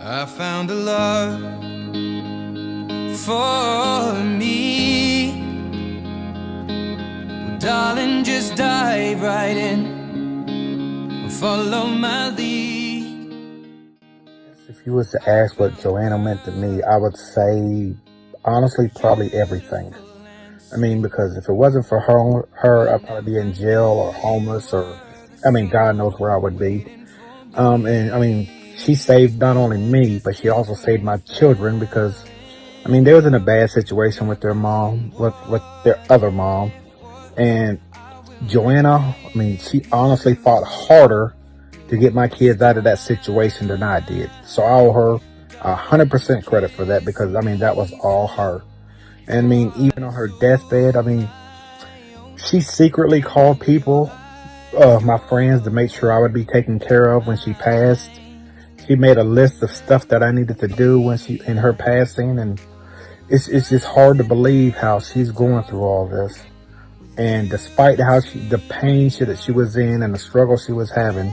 I found a love for me. Well, darling, just dive right in and follow my lead. If you was to ask what Joanna meant to me, I would say, honestly, probably everything. I mean, because if it wasn't for her, I'd probably be in jail or homeless or, God knows where I would be. She saved not only me, but she also saved my children because, they was in a bad situation with their mom, with their other mom. And Joanna, she honestly fought harder to get my kids out of that situation than I did. So I owe her 100% credit for that because, that was all her. And even on her deathbed, she secretly called people, my friends, to make sure I would be taken care of when she passed. She made a list of stuff that I needed to do in her passing, and it's just hard to believe how she's going through all this. And despite the pain that she was in and the struggle she was having,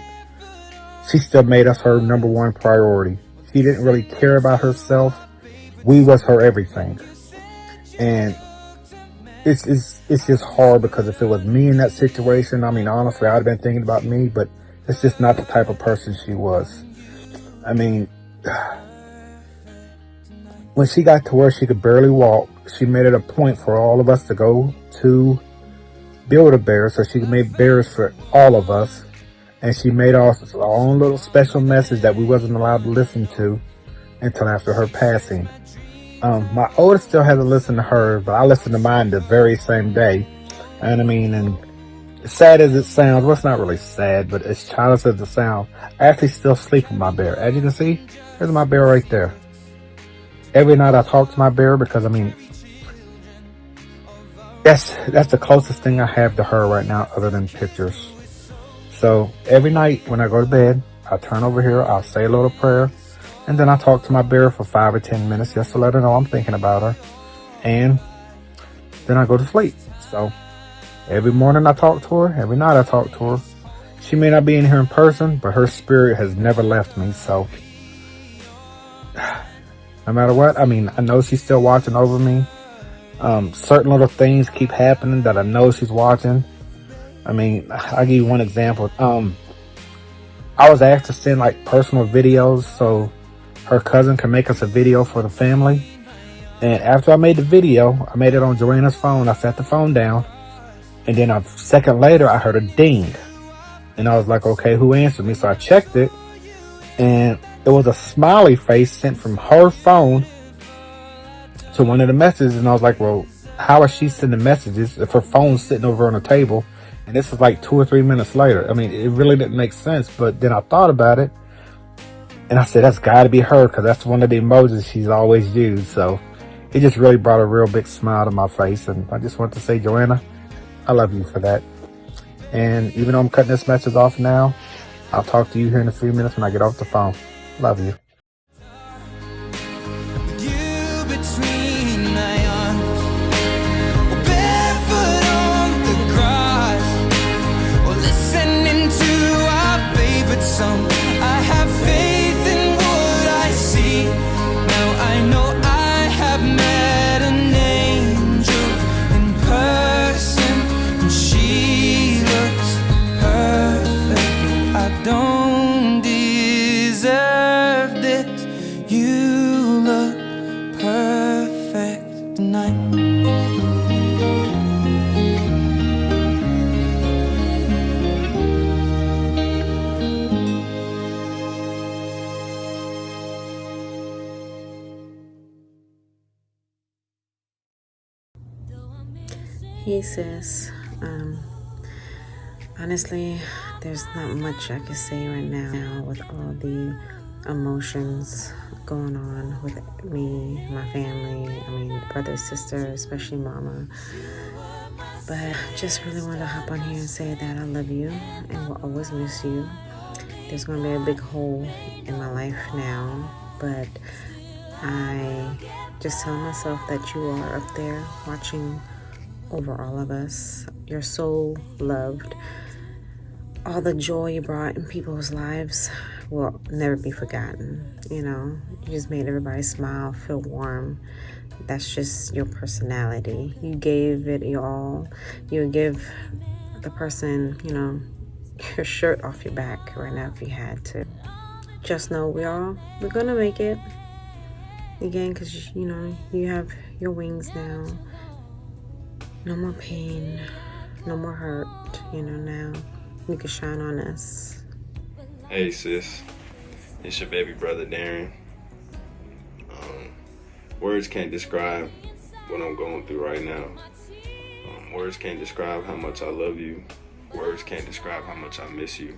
she still made us her number one priority. She didn't really care about herself. We was her everything. And it's just hard because if it was me in that situation, honestly, I'd have been thinking about me, but it's just not the type of person she was. When she got to where she could barely walk, she made it a point for all of us to go to Build-A-Bear so she could make bears for all of us. And she made us our own little special message that we wasn't allowed to listen to until after her passing. My oldest still hasn't listened to her, but I listened to mine the very same day. And as sad as it sounds, well, it's not really sad, but as childish as it sounds, I actually still sleep with my bear. As you can see, there's my bear right there. Every night I talk to my bear because, that's the closest thing I have to her right now other than pictures. So every night when I go to bed, I turn over here, I'll say a little prayer, and then I talk to my bear for 5 or 10 minutes just to let her know I'm thinking about her. And then I go to sleep. So every morning I talk to her, every night I talk to her. She may not be in here in person, but her spirit has never left me. So no matter what, I know she's still watching over me. Certain little things keep happening that I know she's watching. I'll give you one example. I was asked to send personal videos so her cousin can make us a video for the family. And after I made the video, I made it on Joanna's phone. I set the phone down. And then a second later, I heard a ding. And I was like, okay, who answered me? So I checked it. And it was a smiley face sent from her phone to one of the messages. And I was like, well, how is she sending messages if her phone's sitting over on the table? And this is 2 or 3 minutes later. It really didn't make sense. But then I thought about it. And I said, that's got to be her because that's one of the emojis she's always used. So it just really brought a real big smile to my face. And I just want to say, Joanna, I love you for that. And even though I'm cutting this message off now, I'll talk to you here in a few minutes when I get off the phone. Love you. You between my arms, or barefoot on the grass, or listening to our favorite song. I have faith in what I see. Now I know I have met an angel in person, and she looks perfect. I don't deserve this. You look perfect tonight. He says, honestly, there's not much I can say right now with all the emotions going on with me, my family, brother, sister, especially mama. But just really want to hop on here and say that I love you and will always miss you. There's going to be a big hole in my life now, but I just tell myself that you are up there watching over all of us. You're so loved. All the joy you brought in people's lives will never be forgotten. You know, you just made everybody smile, feel warm. That's just your personality. You gave it your all. You would give the person, you know, your shirt off your back right now if you had to. Just know we're gonna make it. Again, because, you know, you have your wings now. No more pain, no more hurt, you know, now you can shine on us. Hey sis, it's your baby brother Darren. Words can't describe what I'm going through right now. Words can't describe how much I love you. Words can't describe how much I miss you.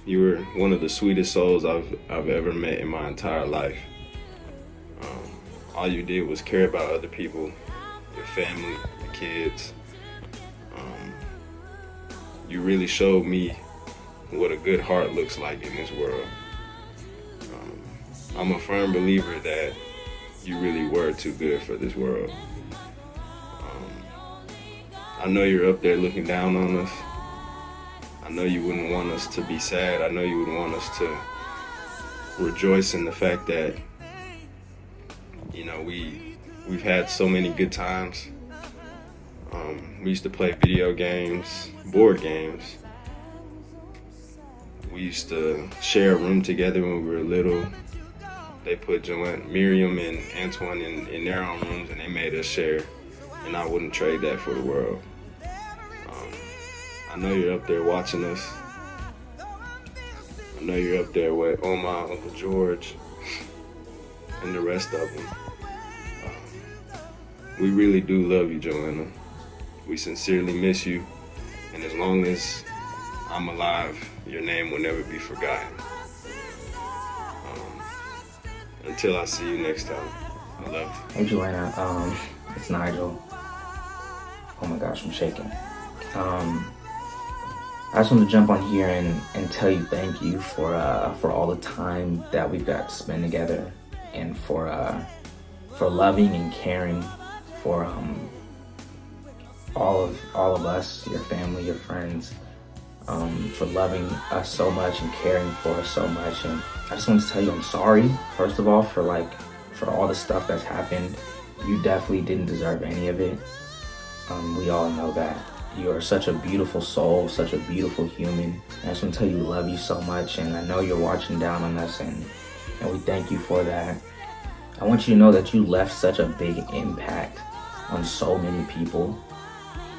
You were one of the sweetest souls I've ever met in my entire life. All you did was care about other people, your family, your kids. You really showed me what a good heart looks like in this world. I'm a firm believer that you really were too good for this world. I know you're up there looking down on us. I know you wouldn't want us to be sad. I know you would want us to rejoice in the fact that, you know, we've had so many good times. We used to play video games, board games. We used to share a room together when we were little. They put Joanna, Miriam and Antoine in their own rooms, and they made us share. And I wouldn't trade that for the world. I know you're up there watching us. I know you're up there with Oma, Uncle George, and the rest of them. We really do love you, Joanna. We sincerely miss you. And as long as I'm alive, your name will never be forgotten. Until I see you next time, I love you. Hey Joanna, it's Nigel. Oh my gosh, I'm shaking. I just want to jump on here and tell you thank you for all the time that we've got to spend together, and for loving and caring for all of us, your family, your friends, for loving us so much and caring for us so much. And I just want to tell you I'm sorry, first of all, for all the stuff that's happened. You definitely didn't deserve any of it. We all know that. You are such a beautiful soul, such a beautiful human. I just want to tell you we love you so much, and I know you're watching down on us, and we thank you for that. I want you to know that you left such a big impact on so many people,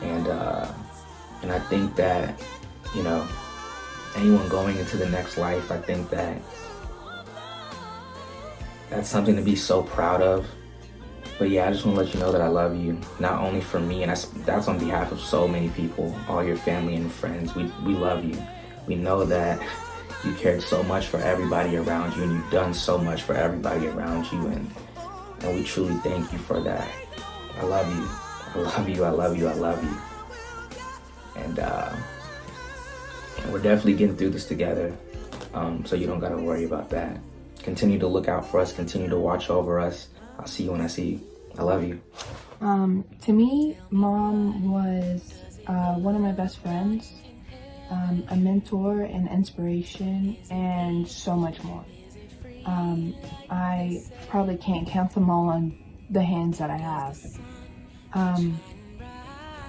and I think that, you know, anyone going into the next life, I think that that's something to be so proud of. But yeah, I just want to let you know that I love you, not only for me, and that's on behalf of so many people, all your family and friends. We love you. We know that you cared so much for everybody around you, and you've done so much for everybody around you, and we truly thank you for that. I love you. I love you. I love you. I love you. And we're definitely getting through this together, so you don't got to worry about that. Continue to look out for us. Continue to watch over us. I'll see you when I see you. I love you. To me, Mom was one of my best friends, a mentor, an inspiration, and so much more. I probably can't count them all on the hands that I have.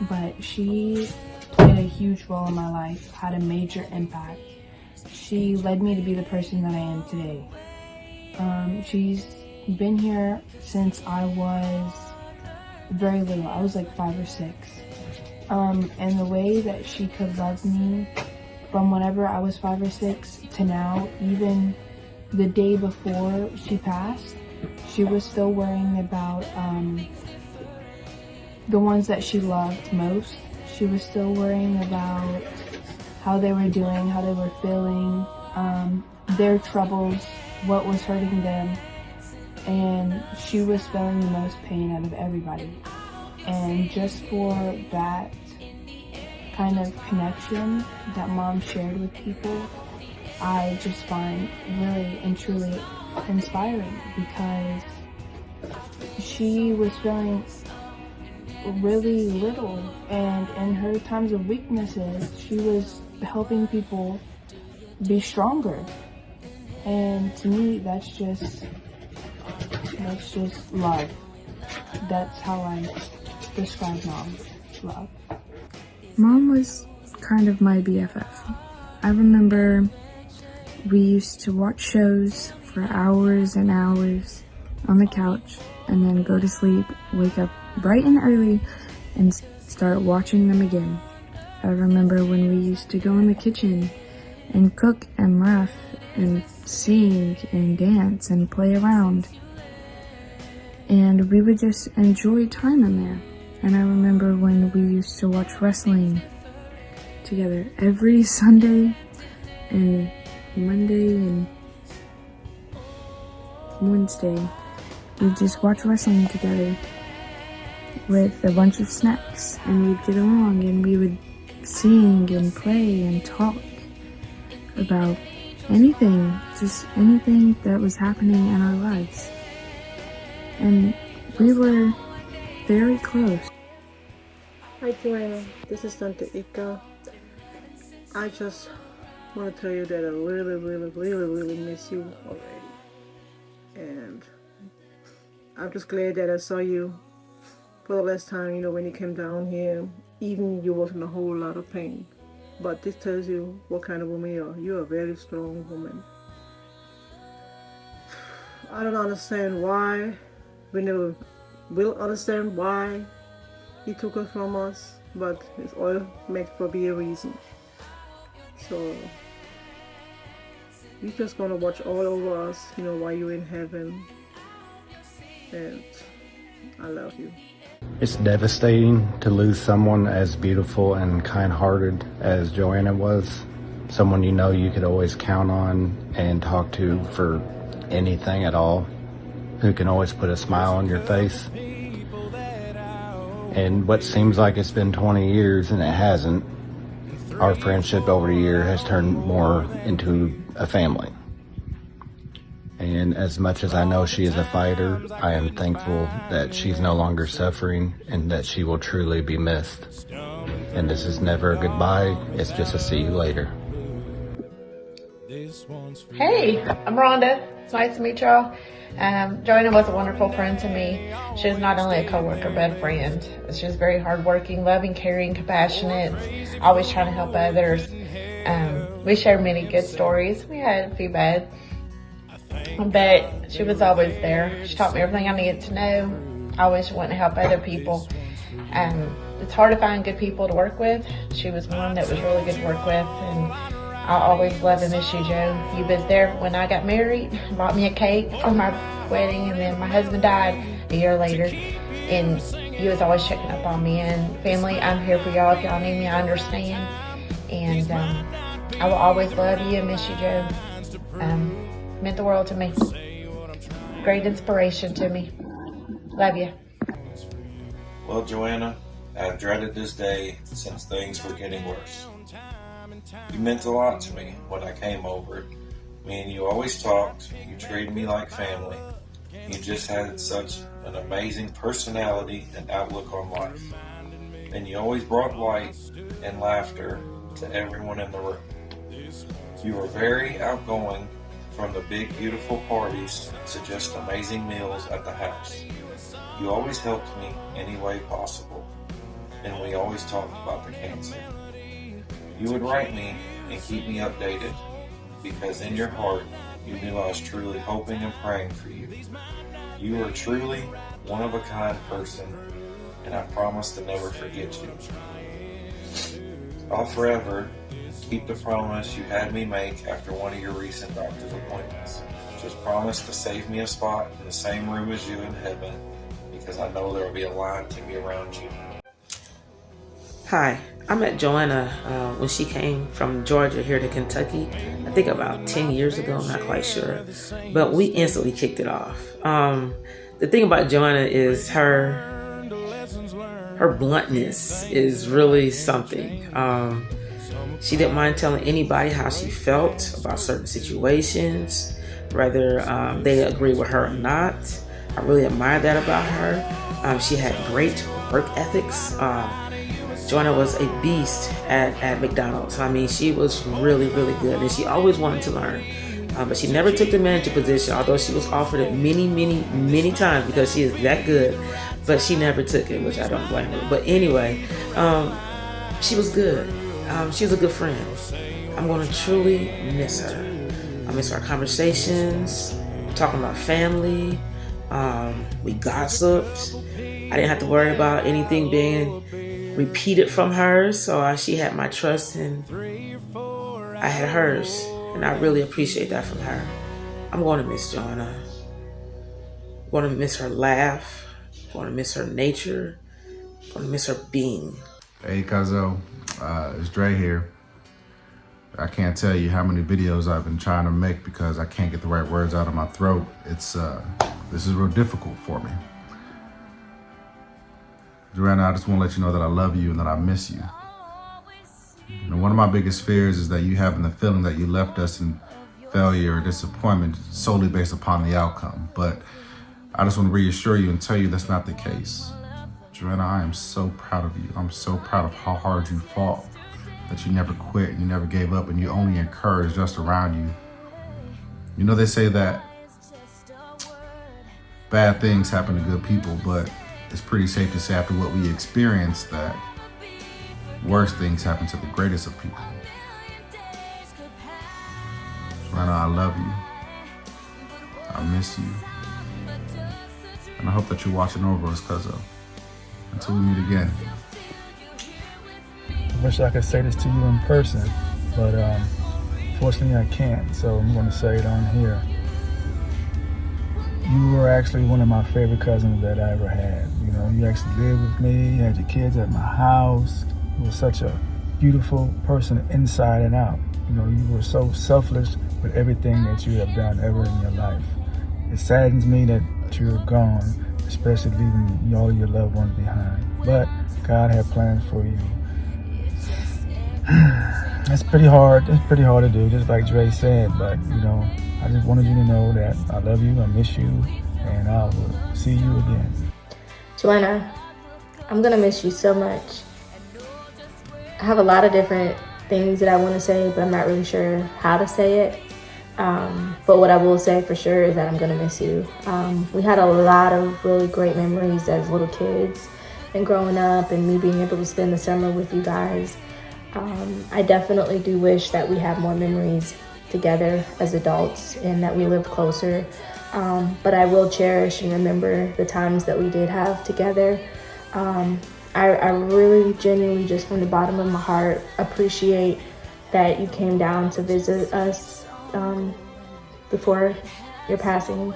But she played a huge role in my life, had a major impact. She led me to be the person that I am today. She's been here since I was very little. I was like 5 or 6. And the way that she could love me from whenever I was 5 or 6 to now, even the day before she passed, she was still worrying about the ones that she loved most. She was still worrying about how they were doing, how they were feeling, their troubles, what was hurting them. And she was feeling the most pain out of everybody. And just for that kind of connection that Mom shared with people, I just find really and truly inspiring, because she was feeling really little, and in her times of weaknesses, she was helping people be stronger. And to me, that's just love. That's how I describe mom, love. Mom was kind of my BFF. I remember we used to watch shows for hours and hours on the couch and then go to sleep, wake up bright and early, and start watching them again. I remember when we used to go in the kitchen and cook and laugh and sing and dance and play around. And we would just enjoy time in there. And I remember when we used to watch wrestling together every Sunday and Monday and Wednesday. We'd just watch wrestling together with a bunch of snacks, and we'd get along and we would sing and play and talk about anything, just anything that was happening in our lives. And we were very close. Hi Joanna, this is Santa Ika. I just want to tell you that I really miss you already. And I'm just glad that I saw you for the last time, when you came down here. Even you was in a whole lot of pain. But this tells you what kind of woman you are. You're a very strong woman. I don't understand why. We never will understand why he took her from us, but it's all meant for be a reason. So we're just gonna watch all over us, while you're in heaven. And I love you. It's devastating to lose someone as beautiful and kind-hearted as Joanna was. Someone you could always count on and talk to for anything at all, who can always put a smile on your face. And what seems like it's been 20 years, and it hasn't, our friendship over the year has turned more into a family. And as much as I know she is a fighter, I am thankful that she's no longer suffering and that she will truly be missed. And this is never a goodbye, it's just a see you later. Hey, I'm Rhonda. It's nice to meet y'all. Joanna was a wonderful friend to me. She was not only a coworker, but a friend. She was very hardworking, loving, caring, compassionate, always trying to help others. We shared many good stories. We had a few bad, but she was always there. She taught me everything I needed to know. I always wanted to help other people. It's hard to find good people to work with. She was one that was really good to work with, and I always love and miss you, Joe. You was there when I got married, bought me a cake for my wedding, and then my husband died a year later. And you was always checking up on me. And family, I'm here for y'all. If y'all need me, I understand. And I will always love you and miss you, Joe. Meant the world to me. Great inspiration to me. Love you. Well, Joanna, I've dreaded this day since things were getting worse. You meant a lot to me when I came over. Me and you always talked. You treated me like family. You just had such an amazing personality and outlook on life. And you always brought light and laughter to everyone in the room. You were very outgoing, from the big, beautiful parties to just amazing meals at the house. You always helped me any way possible, and we always talked about the cancer. You would write me and keep me updated, because in your heart, you knew I was truly hoping and praying for you. You are truly one of a kind person, and I promise to never forget you. I'll forever keep the promise you had me make after one of your recent doctor's appointments. Just promise to save me a spot in the same room as you in heaven, because I know there will be a line to be around you. Hi, I met Joanna when she came from Georgia here to Kentucky. I think about 10 years ago, I'm not quite sure. But we instantly kicked it off. The thing about Joanna is her bluntness is really something. She didn't mind telling anybody how she felt about certain situations, whether they agree with her or not. I really admire that about her. She had great work ethics. Joanna was a beast at McDonald's. I mean, she was really, really good, and she always wanted to learn. But she never took the manager position, although she was offered it many, many, many times because she is that good. But she never took it, which I don't blame her. But anyway, she was good. She was a good friend. I'm going to truly miss her. I miss our conversations, talking about family. We gossiped. I didn't have to worry about anything being repeated from her, so she had my trust and I had hers, and I really appreciate that from her. I'm going to miss Joanna. I'm going to miss her laugh. I'm going to miss her nature. I'm going to miss her being. Hey Cuzzo, it's Dre here. I can't tell you how many videos I've been trying to make because I can't get the right words out of my throat. This is real difficult for me. Joanna, I just want to let you know that I love you and that I miss you. And one of my biggest fears is that you having the feeling that you left us in failure or disappointment solely based upon the outcome. But I just want to reassure you and tell you that's not the case. Joanna, I am so proud of you. I'm so proud of how hard you fought, that you never quit, you never gave up, and you only encouraged us around you. You know, they say that bad things happen to good people, but it's pretty safe to say after what we experienced that worse things happen to the greatest of people. Joanna, I love you. I miss you. And I hope that you're watching over us, Cuzzo. Until we meet again. I wish I could say this to you in person, but fortunately I can't, so I'm going to say it on here. You were actually one of my favorite cousins that I ever had. You know, you actually lived with me, you had your kids at my house. You were such a beautiful person inside and out. You know, you were so selfless with everything that you have done ever in your life. It saddens me that you're gone, especially leaving all your loved ones behind. But God had plans for you. It's pretty hard. It's pretty hard to do, just like Dre said. But you know, I just wanted you to know that I love you, I miss you, and I will see you again. Joanna, I'm gonna miss you so much. I have a lot of different things that I want to say, but I'm not really sure how to say it. But what I will say for sure is that I'm gonna miss you. We had a lot of really great memories as little kids and growing up, and me being able to spend the summer with you guys. I definitely do wish that we have more memories together as adults and that we lived closer. But I will cherish and remember the times that we did have together. I really genuinely, just from the bottom of my heart, appreciate that you came down to visit us before your passing.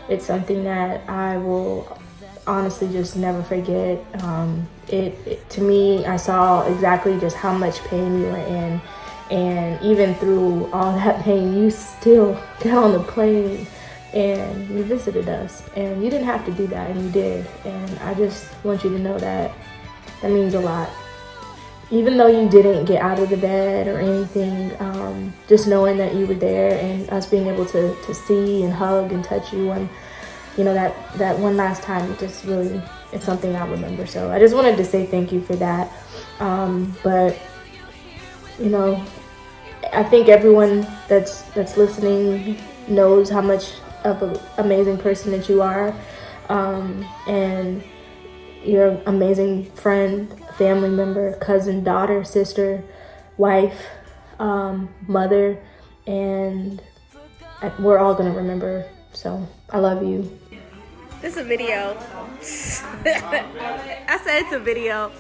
It's something that I will honestly just never forget. To me, I saw exactly just how much pain you were in, and even through all that pain, you still got on the plane and you visited us, and you didn't have to do that, and you did. And I just want you to know that that means a lot. Even though you didn't get out of the bed or anything, just knowing that you were there and us being able to see and hug and touch you, and you know, that one last time, just really, it's something I'll remember. So I just wanted to say thank you for that. But you know, I think everyone that's listening knows how much of an amazing person that you are, and you're an amazing friend, family member, cousin, daughter, sister, wife, mother, and we're all gonna remember. So I love you. This is a video. I said it's a video.